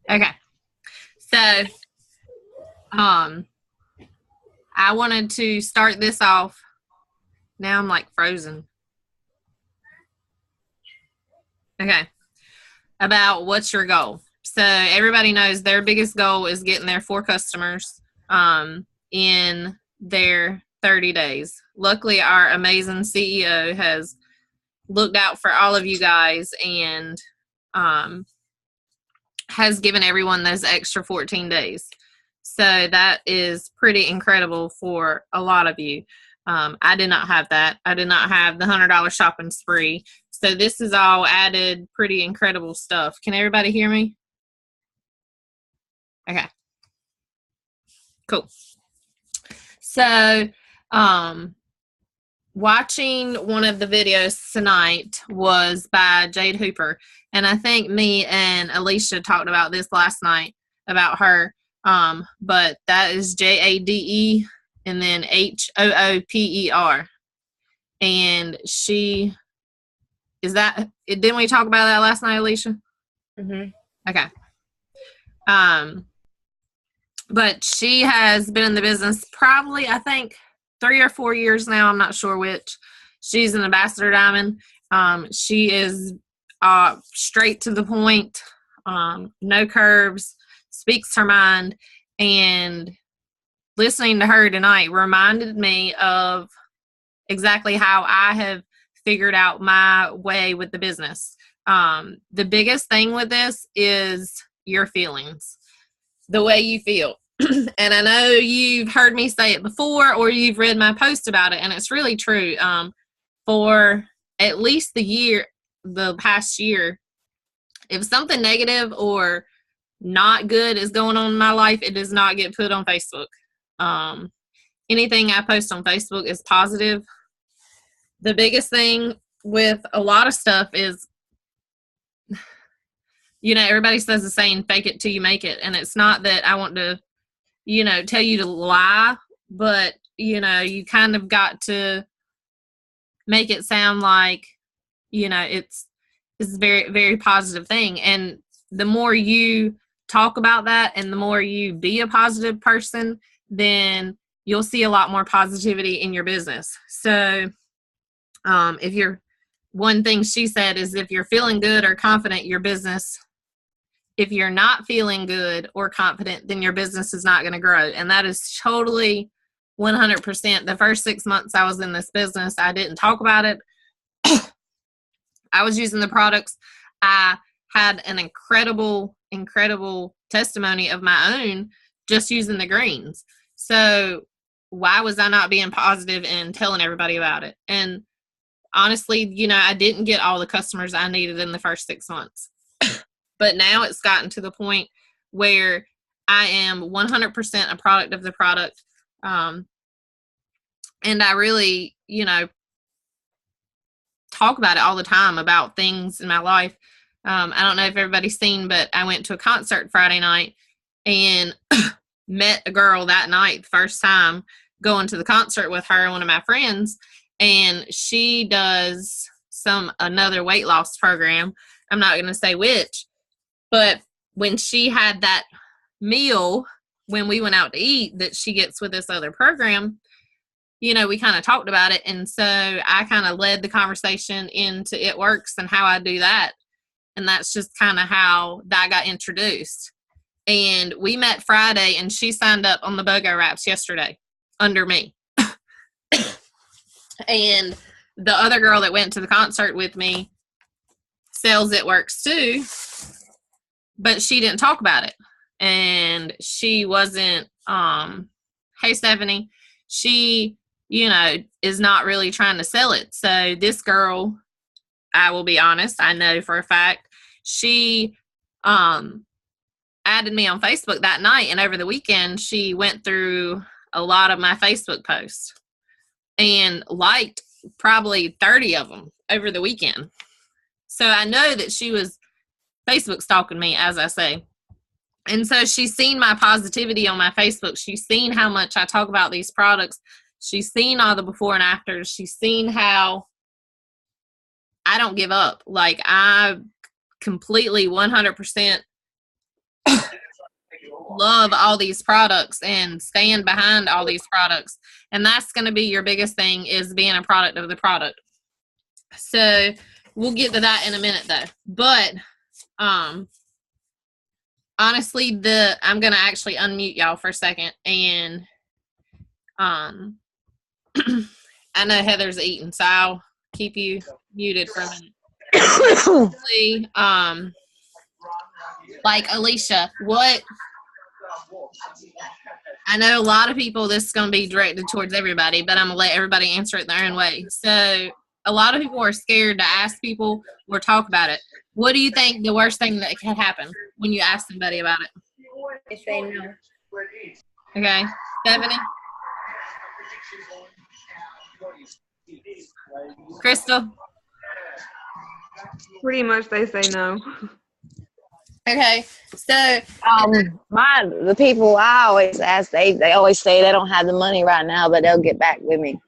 Okay. So, I wanted to start this off. Now I'm like frozen. Okay. About what's your goal. So everybody knows their biggest goal is getting their 4 customers in their 30 days. Luckily, our amazing CEO has looked out for all of you guys and has given everyone those extra 14 days. So that is pretty incredible for a lot of you. I did not have that. I did not have the $100 shopping spree. So this is all added pretty incredible stuff. Can everybody hear me? Okay. Cool. So, watching one of the videos tonight was by Jade Hooper. And I think me and Alicia talked about this last night about her. But that is Jade and then Hooper. And she is that, didn't we talk about that last night, Alicia? Mm-hmm. Okay. But she has been in the business probably, I think, 3 or 4 years now. I'm not sure which. She's an ambassador diamond. She is straight to the point, no curves, speaks her mind, and listening to her tonight reminded me of exactly how I have figured out my way with the business. The biggest thing with this is your feelings, the way you feel. And I know you've heard me say it before or you've read my post about it, and it's really true. For at least the past year, if something negative or not good is going on in my life, it does not get put on Facebook. Anything I post on Facebook is positive. The biggest thing with a lot of stuff is, everybody says the saying, fake it till you make it. And it's not that I want to, tell you to lie, but, you kind of got to make it sound like, it's a very, very positive thing. And the more you talk about that and the more you be a positive person, then you'll see a lot more positivity in your business. So, one thing she said is if you're feeling good or confident, your business, if you're not feeling good or confident, then your business is not going to grow. And that is totally 100%. The first 6 months I was in this business, I didn't talk about it. I was using the products. I had an incredible, incredible testimony of my own just using the greens. So why was I not being positive and telling everybody about it? And honestly, I didn't get all the customers I needed in the first 6 months. But now it's gotten to the point where I am 100% a product of the product. And I really, talk about it all the time about things in my life. I don't know if everybody's seen, but I went to a concert Friday night and met a girl that night, the first time going to the concert with her, one of my friends. And she does another weight loss program. I'm not going to say which, but when she had that meal, when we went out to eat that she gets with this other program, we kind of talked about it. And so I kind of led the conversation into It Works and how I do that. And that's just kind of how that got introduced. And we met Friday and she signed up on the BOGO wraps yesterday under me. And the other girl that went to the concert with me sells It Works too, but she didn't talk about it. And she wasn't, hey, Stephanie, she, is not really trying to sell it. So this girl, I will be honest, I know for a fact, she added me on Facebook that night. And over the weekend, she went through a lot of my Facebook posts and liked probably 30 of them over the weekend. So I know that she was Facebook stalking me, as I say. And so she's seen my positivity on my Facebook. She's seen how much I talk about these products. She's seen all the before and afters. She's seen how I don't give up. Like, I completely 100% love all these products and stand behind all these products. And that's going to be your biggest thing, is being a product of the product. So we'll get to that in a minute though. But honestly, I'm going to actually unmute y'all for a second. And I know Heather's eating, so I'll keep you muted for a minute. Like, Alicia, what, I know a lot of people, this is going to be directed towards everybody, but I'm going to let everybody answer it their own way. So a lot of people are scared to ask people or talk about it. What do you think the worst thing that could happen when you ask somebody about it? They say no. Okay. Stephanie? Crystal? Pretty much they say no. Okay. So The people I always ask, they always say they don't have the money right now, but they'll get back with me.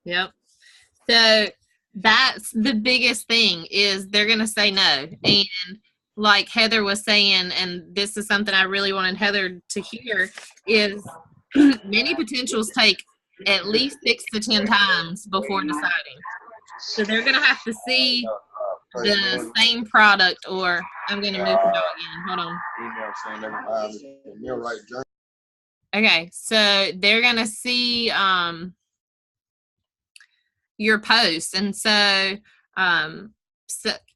Yep. So that's the biggest thing, is they're going to say no. And like Heather was saying, and this is something I really wanted Heather to hear, is many potentials take at least 6 to 10 times before deciding. So they're going to have to see the same product, or I'm going to move it out again. Hold on. Okay, so they're going to see your post. And so,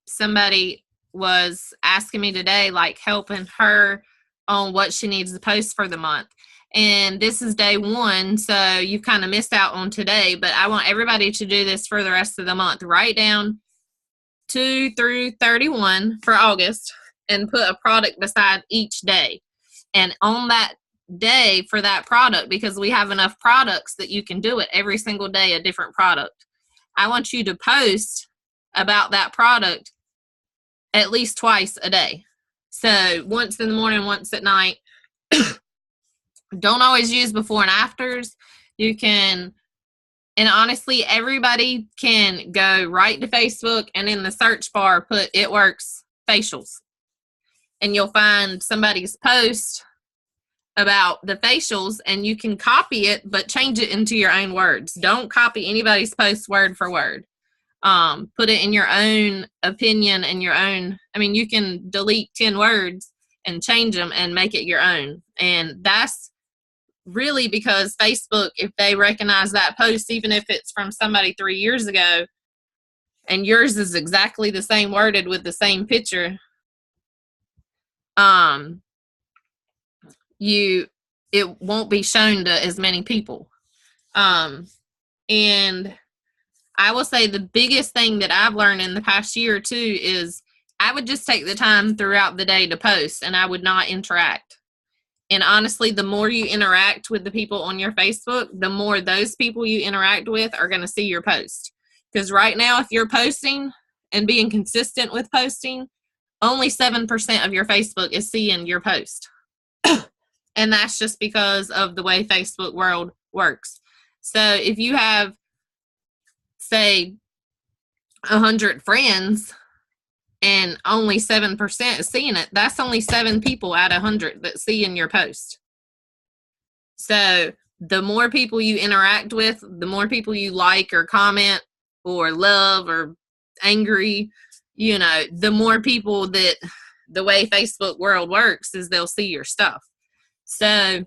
somebody was asking me today, like helping her on what she needs to post for the month. And this is day 1, so you've kind of missed out on today, but I want everybody to do this for the rest of the month. Write down 2 through 31 for August and put a product beside each day. And on that day for that product, because we have enough products that you can do it every single day, a different product. I want you to post about that product at least twice a day. So once in the morning, once at night. Don't always use before and afters. You can, and honestly, everybody can go right to Facebook and in the search bar put "It Works Facials." And you'll find somebody's post about the facials, and you can copy it, but change it into your own words. Don't copy anybody's post word for word. Put it in your own opinion and your own, you can delete 10 words and change them and make it your own. And that's really because Facebook, if they recognize that post, even if it's from somebody 3 years ago, and yours is exactly the same worded with the same picture, it won't be shown to as many people. And I will say the biggest thing that I've learned in the past year or two is I would just take the time throughout the day to post, and I would not interact. And honestly, the more you interact with the people on your Facebook, the more those people you interact with are going to see your post. Because right now, if you're posting and being consistent with posting, only 7% of your Facebook is seeing your post. And that's just because of the way Facebook world works. So if you have, say, 100 friends and only 7% is seeing it, that's only 7 people out of 100 that see in your post. So the more people you interact with, the more people you like or comment or love or angry, the more people that the way Facebook world works is they'll see your stuff. So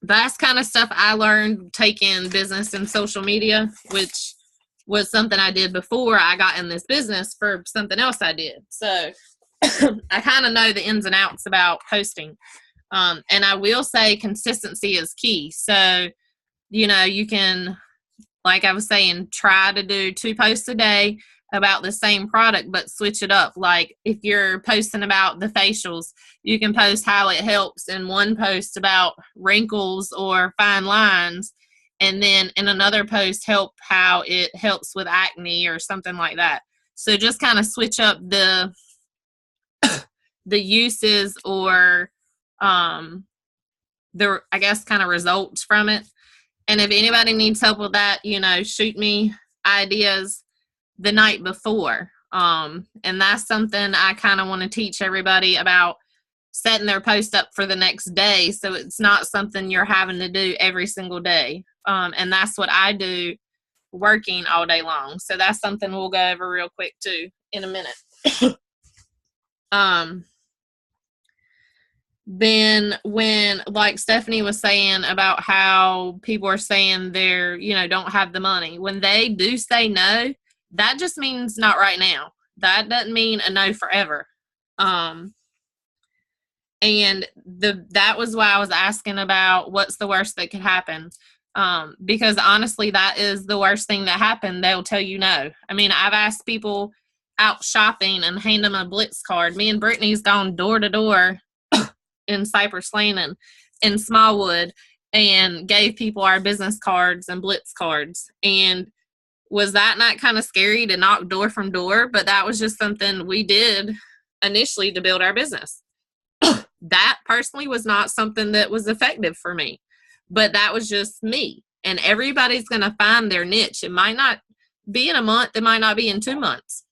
that's kind of stuff I learned taking business and social media, which was something I did before I got in this business for something else I did. So I kind of know the ins and outs about posting. And I will say consistency is key. So, you can, like I was saying, try to do 2 posts a day about the same product, but switch it up. Like if you're posting about the facials, you can post how it helps in one post about wrinkles or fine lines, and then in another post how it helps with acne or something like that. So just kind of switch up the uses or the, I guess, kind of results from it. And if anybody needs help with that, shoot me ideas. the night before. And that's something I kind of want to teach everybody about, setting their post up for the next day, so it's not something you're having to do every single day. And that's what I do working all day long. So that's something we'll go over real quick too in a minute. Then when, like Stephanie was saying about how people are saying they're, don't have the money, when they do say no, that just means not right now. That doesn't mean a no forever. And that was why I was asking about what's the worst that could happen. Because honestly, that is the worst thing that happened. They'll tell you no. I mean, I've asked people out shopping and hand them a Blitz card. Me and Brittany's gone door to door in Cypress Lane and in Smallwood and gave people our business cards and Blitz cards. And was that not kind of scary to knock door from door? But that was just something we did initially to build our business. That personally was not something that was effective for me, but that was just me. And everybody's going to find their niche. It might not be in a month. It might not be in 2 months.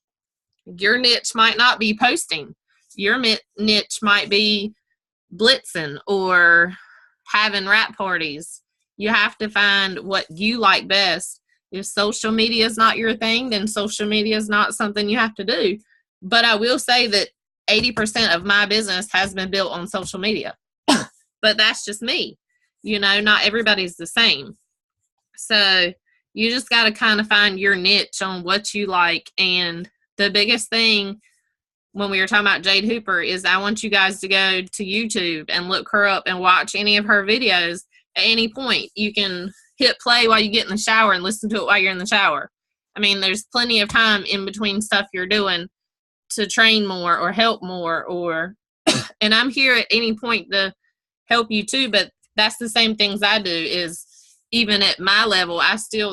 Your niche might not be posting. Your niche might be blitzing or having wrap parties. You have to find what you like best. If social media is not your thing, then social media is not something you have to do. But I will say that 80% of my business has been built on social media. But that's just me. Not everybody's the same. So you just got to kind of find your niche on what you like. And the biggest thing when we were talking about Jade Hooper is I want you guys to go to YouTube and look her up and watch any of her videos at any point. You can hit play while you get in the shower and listen to it while you're in the shower. I mean, there's plenty of time in between stuff you're doing to train more or help more, and I'm here at any point to help you too, but that's the same things I do. Is even at my level,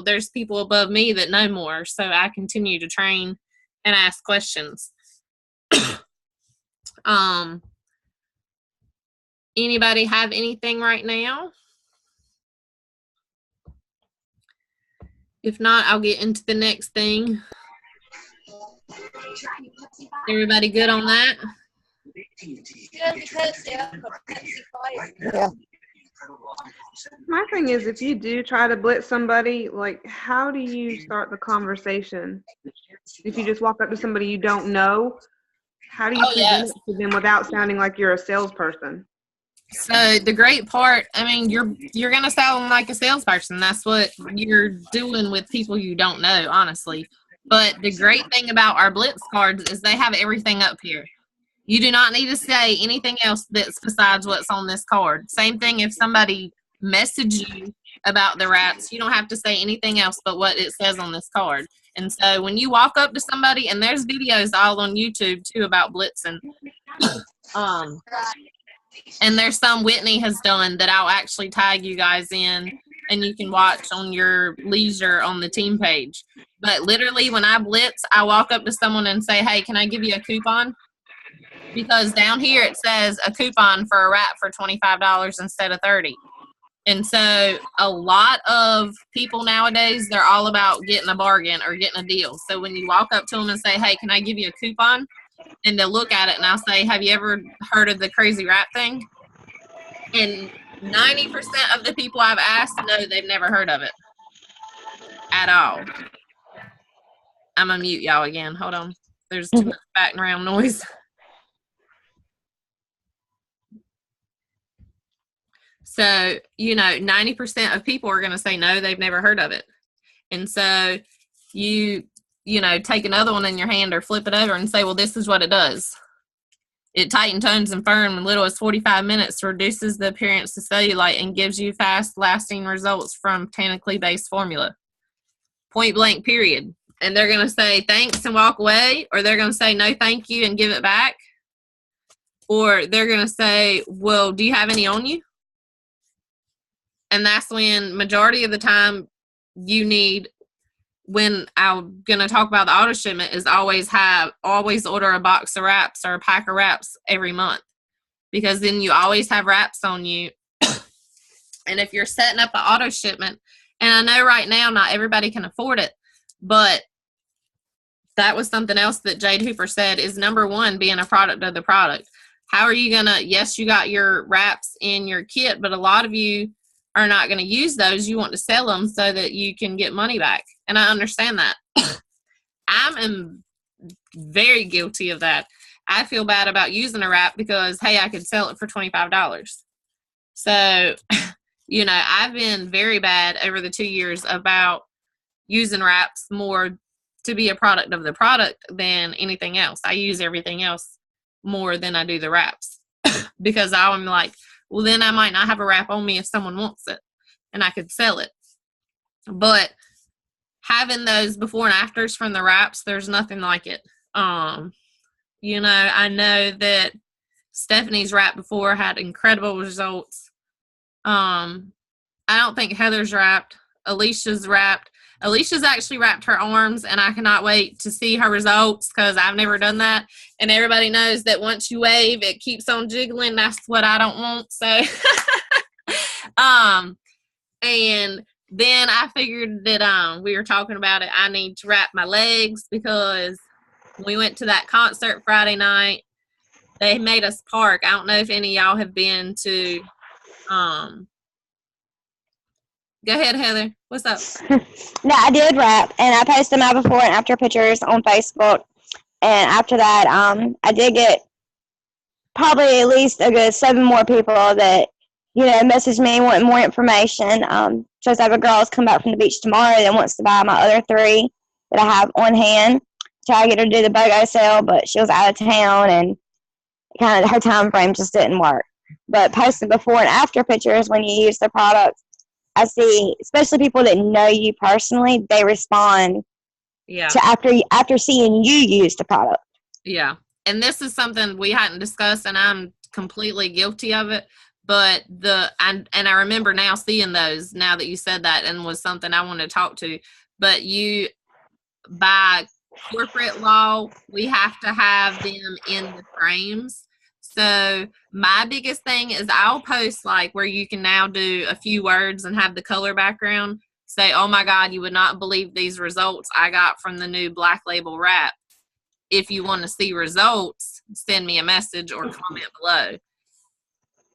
there's people above me that know more, so I continue to train and ask questions. Anybody have anything right now? If not, I'll get into the next thing. Everybody good on that? Yeah. My thing is, if you do try to blitz somebody, like, how do you start the conversation? If you just walk up to somebody you don't know, how do you present it to them without sounding like you're a salesperson? So the great part, I mean, you're going to sound like a salesperson. That's what you're doing with people you don't know, honestly. But the great thing about our Blitz cards is they have everything up here. You do not need to say anything else that's besides what's on this card. Same thing if somebody messages you about the wraps, you don't have to say anything else but what it says on this card. And so when you walk up to somebody, and there's videos all on YouTube too about blitzing, and there's some Whitney has done that I'll actually tag you guys in, and you can watch on your leisure on the team page. But literally when I blitz, I walk up to someone and say, hey, can I give you a coupon? Because down here it says a coupon for a wrap for $25 instead of $30. And so a lot of people nowadays, they're all about getting a bargain or getting a deal. So when you walk up to them and say, hey, can I give you a coupon? And they'll look at it and I'll say, have you ever heard of the crazy wrap thing? And 90% of the people I've asked, no, they've never heard of it at all. I'm going to mute y'all again. Hold on. There's too much background noise. So, 90% of people are going to say no, they've never heard of it. And so you take another one in your hand or flip it over and say, well, this is what it does. It tightens, tones, and firm in little as 45 minutes, reduces the appearance of cellulite, and gives you fast, lasting results from botanically based formula. Point blank, period. And they're going to say thanks and walk away, or they're going to say no thank you and give it back. Or they're going to say, well, do you have any on you? And that's when majority of the time when I'm going to talk about the auto shipment, is always order a box of wraps or a pack of wraps every month, because then you always have wraps on you. And if you're setting up an auto shipment, and I know right now not everybody can afford it, but that was something else that Jade Hooper said is number one, being a product of the product. How are you going to, yes, you got your wraps in your kit, but a lot of you are not going to use those. You want to sell them so that you can get money back. And I understand that. I am very guilty of that. I feel bad about using a wrap because, hey, I could sell it for $25. So, you know, I've been very bad over the 2 years about using wraps more to be a product of the product than anything else. I use everything else more than I do the wraps because I'm like, well, then I might not have a wrap on me if someone wants it and I could sell it. But having those before and afters from the wraps, there's nothing like it. You know, I know that Stephanie's wrap before had incredible results. I don't think Heather's wrapped. Alicia's wrapped. Alicia's actually wrapped her arms, and I cannot wait to see her results because I've never done that. And everybody knows that once you wave, it keeps on jiggling. That's what I don't want. So, and then I figured that we were talking about it. I need to wrap my legs because we went to that concert Friday night. They made us park. I don't know if any of y'all have been to. Go ahead, Heather. What's up? No, I did wrap, and I posted my before and after pictures on Facebook. And after that, I did get probably at least a good 7 more people that, you know, messaged me wanting more information. So I have a girl that's come back from the beach tomorrow that wants to buy my other 3 that I have on hand. Try to get her to do the BOGO sale, but she was out of town, and kind of her time frame just didn't work. But posting before and after pictures when you use the product, I see, especially people that know you personally, they respond to after seeing you use the product. Yeah. And this is something we hadn't discussed, and I'm completely guilty of it. But and I remember now seeing those now that you said that, and was something I wanted to talk to. But you, by corporate law, we have to have them in the frames. So my biggest thing is I'll post like where you can now do a few words and have the color background. Say, oh my God, you would not believe these results I got from the new Black Label wrap. If you want to see results, send me a message or comment below.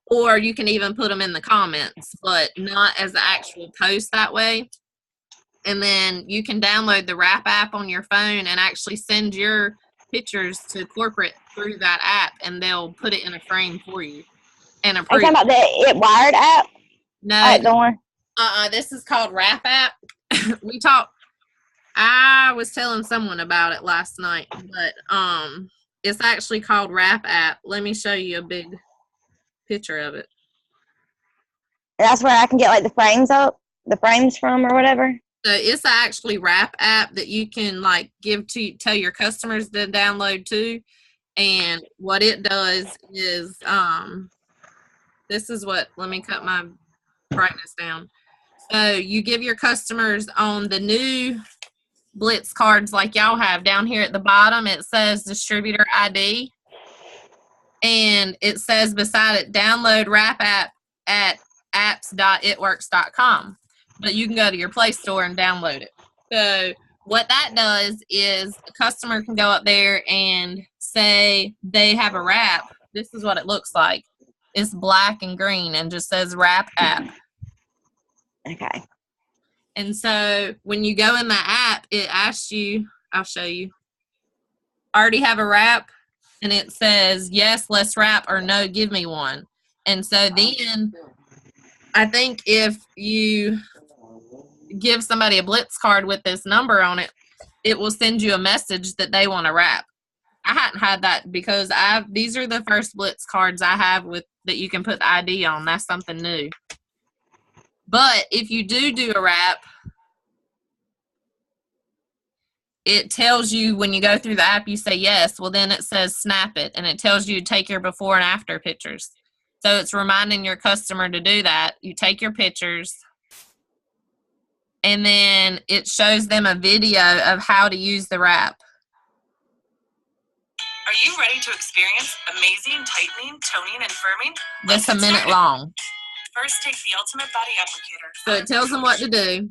Or you can even put them in the comments, but not as an actual post that way. And then you can download the wrap app on your phone and actually send your pictures to corporate through that app, and they'll put it in a frame for you and approve. Are you talking about the It Wired app? No. This is called Wrap App. I was telling someone about it last night, but it's actually called Wrap App. Let me show you a big picture of it. That's where I can get like the frames from or whatever. So it's actually Wrap App that you can like tell your customers to download too. And what it does is, this is what, let me cut my brightness down. So you give your customers on the new Blitz cards like y'all have down here at the bottom, it says distributor ID. And it says beside it, download Wrap App at apps.itworks.com. But you can go to your Play Store and download it. So what that does is a customer can go up there and say they have a wrap. This is what it looks like. It's black and green and just says Wrap App. Okay. And so when you go in the app, it asks you, I'll show you, already have a wrap? And it says, yes, let's wrap, or no, give me one. And so then I think if you give somebody a Blitz card with this number on it, it will send you a message that they want to wrap. I hadn't had that because these are the first Blitz cards I have with that you can put the ID on. That's something new. But if you do a wrap, it tells you when you go through the app, you say yes. Well, then it says snap it, and it tells you to take your before and after pictures. So it's reminding your customer to do that. You take your pictures, and then it shows them a video of how to use the wrap. Are you ready to experience amazing tightening, toning, and firming? That's a minute long. First, take the Ultimate Body Applicator. So it tells them what to do.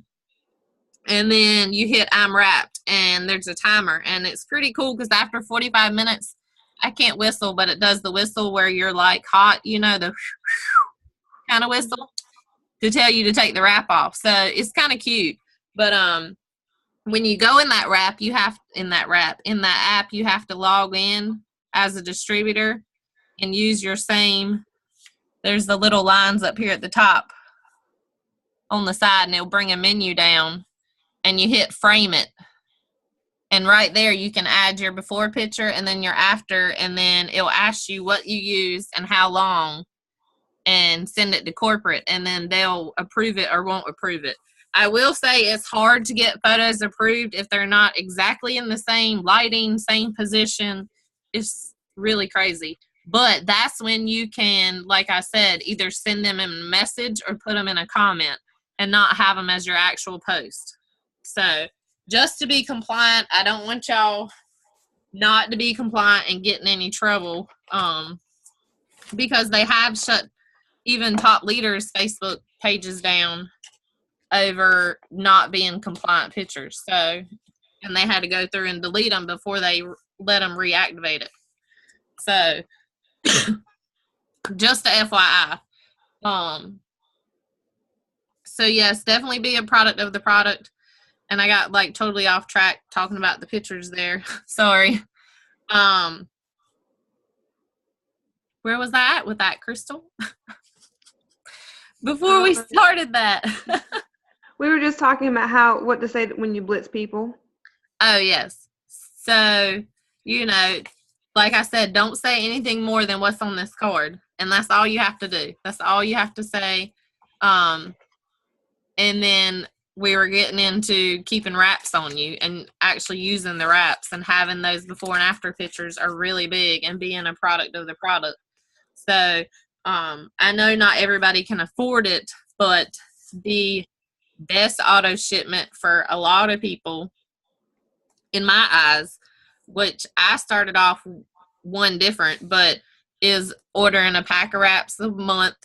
And then you hit I'm wrapped, and there's a timer, and it's pretty cool because after 45 minutes, I can't whistle, but it does the whistle where you're like hot, you know, the kind of whistle to tell you to take the wrap off. So it's kind of cute. But when you go in that app, you have to log in as a distributor and use your same. There's the little lines up here at the top on the side, and it'll bring a menu down, and you hit frame it. And right there, you can add your before picture and then your after, and then it'll ask you what you used and how long, and send it to corporate, and then they'll approve it or won't approve it. I will say it's hard to get photos approved if they're not exactly in the same lighting, same position. It's really crazy. But that's when you can, like I said, either send them a message or put them in a comment and not have them as your actual post. So just to be compliant, I don't want y'all not to be compliant and get in any trouble, because they have shut even top leaders' Facebook pages down over not being compliant pictures. So, and they had to go through and delete them before they let them reactivate it. So, just a FYI. So yes, definitely be a product of the product. And I got like totally off track talking about the pictures there. Sorry. Where was I at with that, Crystal? Before we started that. We were just talking about what to say when you blitz people. Oh, yes. So, you know, like I said, don't say anything more than what's on this card. And that's all you have to do. That's all you have to say. And then we were getting into keeping wraps on you and actually using the wraps, and having those before and after pictures are really big, and being a product of the product. So I know not everybody can afford it, but the best auto shipment for a lot of people, in my eyes, which I started off one different, but is ordering a pack of wraps a month,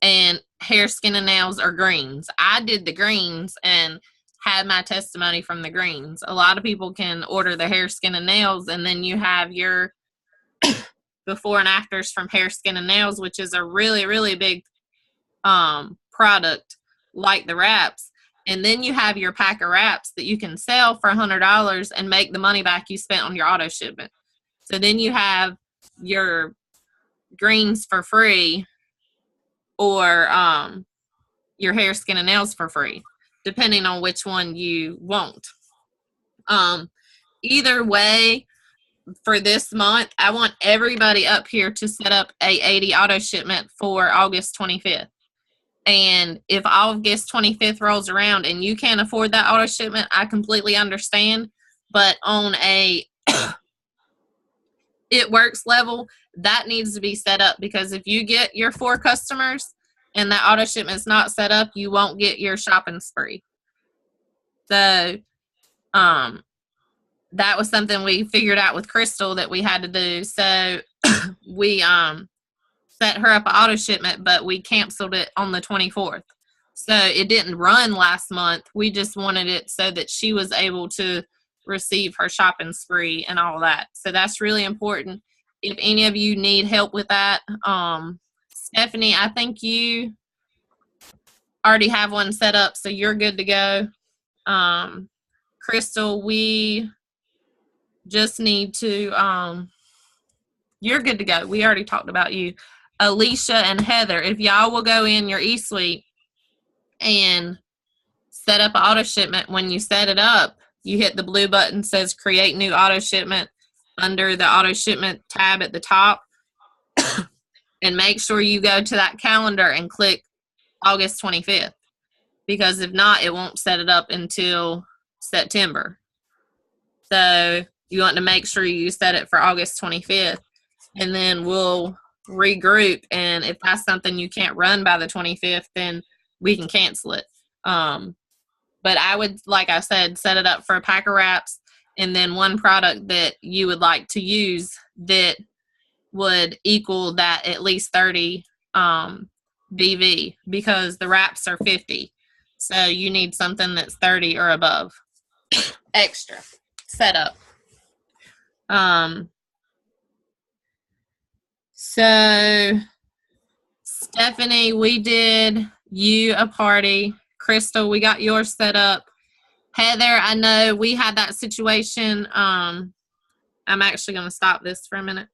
and hair, skin, and nails or greens. I did the greens and had my testimony from the greens. A lot of people can order the hair, skin, and nails, and then you have your before and afters from hair, skin, and nails, which is a really, really big product like the wraps. And then you have your pack of wraps that you can sell for $100 and make the money back you spent on your auto shipment. So then you have your greens for free, or your hair, skin, and nails for free, depending on which one you want. Either way, for this month, I want everybody up here to set up a 80 auto shipment for August 25th. And if August 25th rolls around and you can't afford that auto shipment, I completely understand. But on a it works level, that needs to be set up, because if you get your 4 customers and that auto shipment is not set up, you won't get your shopping spree. So that was something we figured out with Crystal that we had to do. So we set her up an auto shipment, but we canceled it on the 24th. So it didn't run last month. We just wanted it so that she was able to receive her shopping spree and all that. So that's really important. If any of you need help with that, Stephanie, I think you already have one set up, so you're good to go. Crystal, we just need to, you're good to go. We already talked about you. Alicia and Heather, if y'all will go in your eSuite and set up an auto shipment, when you set it up, you hit the blue button, says create new auto shipment under the auto shipment tab at the top. And make sure you go to that calendar and click August 25th, because if not, it won't set it up until September. So you want to make sure you set it for August 25th, and then we'll regroup. And if that's something you can't run by the 25th, then we can cancel it. But I would, like I said, set it up for a pack of wraps, and then one product that you would like to use that would equal that at least 30 BV, because the wraps are 50. So you need something that's 30 or above. Extra setup. So Stephanie, we did you a party. Crystal, we got yours set up. Heather, I know we had that situation. I'm actually going to stop this for a minute.